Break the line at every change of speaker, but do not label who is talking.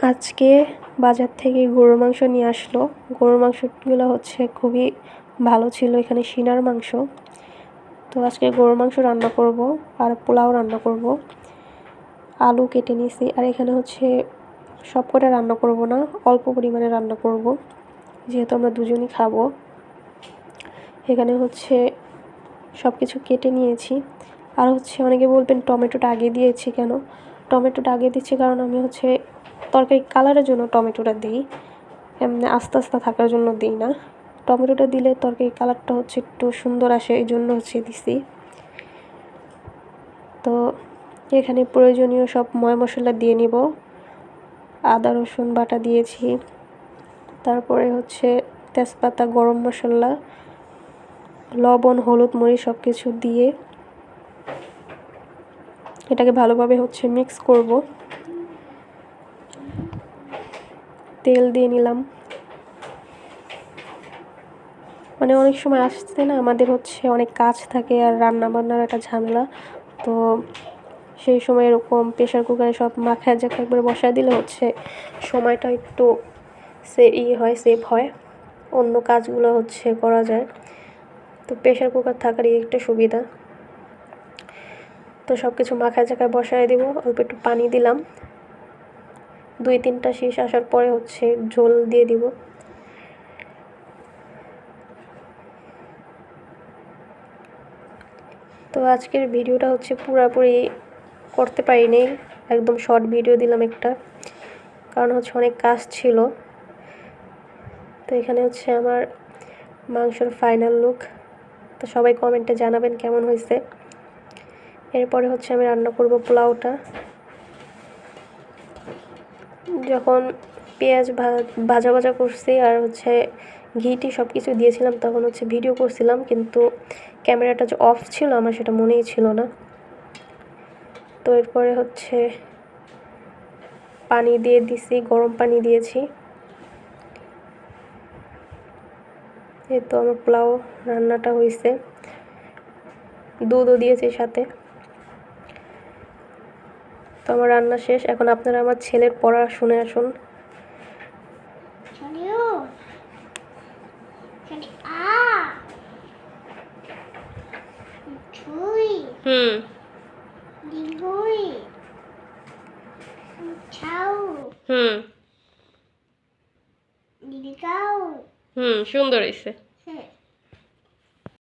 আজকে বাজার থেকে গরুর মাংস নিয়ে আসলো। গরুর মাংসগুলো হচ্ছে খুবই ভালো ছিল, এখানে সিনার মাংস। তো আজকে গরুর মাংস রান্না করব আর পোলাও রান্না করব। আলু কেটে নিয়েছি, আর এখানে হচ্ছে সবকটা রান্না করব না, অল্প পরিমাণে রান্না করব, যেহেতু আমরা দুজনই খাবো। এখানে হচ্ছে সব কিছু কেটে নিয়েছি। আর হচ্ছে অনেকে বলবেন টমেটোটা আগে দিয়েছি কেন। টমেটোটা আগে দিচ্ছি কারণ আমি হচ্ছে তরকারি কালারের জন্য টমেটোটা দিই, এমনি আস্তে আস্তে থাকার জন্য দিই না। টমেটোটা দিলে তরকারি কালারটা হচ্ছে একটু সুন্দর আসে, এই জন্য হচ্ছে দিছি। তো এখানে প্রয়োজনীয় সব ময় মশলা দিয়ে নিব। আদা রসুন বাটা দিয়েছি, তারপরে হচ্ছে তেজপাতা, গরম মশলা, লবণ, হলুদ, মরিচ সব কিছু দিয়ে এটাকে ভালোভাবে হচ্ছে মিক্স করব। তেল দিয়ে নিলাম। মানে অনেক সময় আসছে না, আমাদের হচ্ছে অনেক কাজ থাকে আর রান্না বান্নার একটা ঝামেলা, তো সেই সময় এরকম প্রেশার কুকারে সব মাখায় জাখা একবারে বসায় দিলে হচ্ছে সময়টা একটু সেভ হয়, অন্য কাজগুলো হচ্ছে করা যায়। তো প্রেশার কুকার থাকারই একটা সুবিধা। তো সব কিছু মাখায় জাখায় বসায় দিব, অল্প একটু পানি দিলাম। 2-3টা শীষ আসার পরে হচ্ছে ঝোল দিয়ে দিব। তো আজকের ভিডিওটা হচ্ছে পুরোপুরি করতে পারিনি, একদম শর্ট ভিডিও দিলাম একটা, কারণ হচ্ছে অনেক কাজ ছিল। তো এখানে হচ্ছে আমার মাংসের ফাইনাল লুক। তো সবাই কমেন্টে জানাবেন কেমন হয়েছে। এরপরে হচ্ছে আমি রান্না করব পোলাওটা। যখন পেঁয়াজ ভাজা ভাজা করছি আর হচ্ছে ঘিটি সব কিছু দিয়েছিলাম, তখন হচ্ছে ভিডিও করছিলাম, কিন্তু ক্যামেরাটা যে অফ ছিল আমার সেটা মনেই ছিল না। তো এরপরে হচ্ছে পানি দিয়ে দিছি, গরম পানি দিয়েছি। এই তো আমার পোলাও রান্নাটা হয়েছে, দুধও দিয়েছি সাথে। তো আমার রান্না শেষ, এখন আপনারা আমার ছেলের পড়া শুনে আসুন। সুন্দর হয়েছে।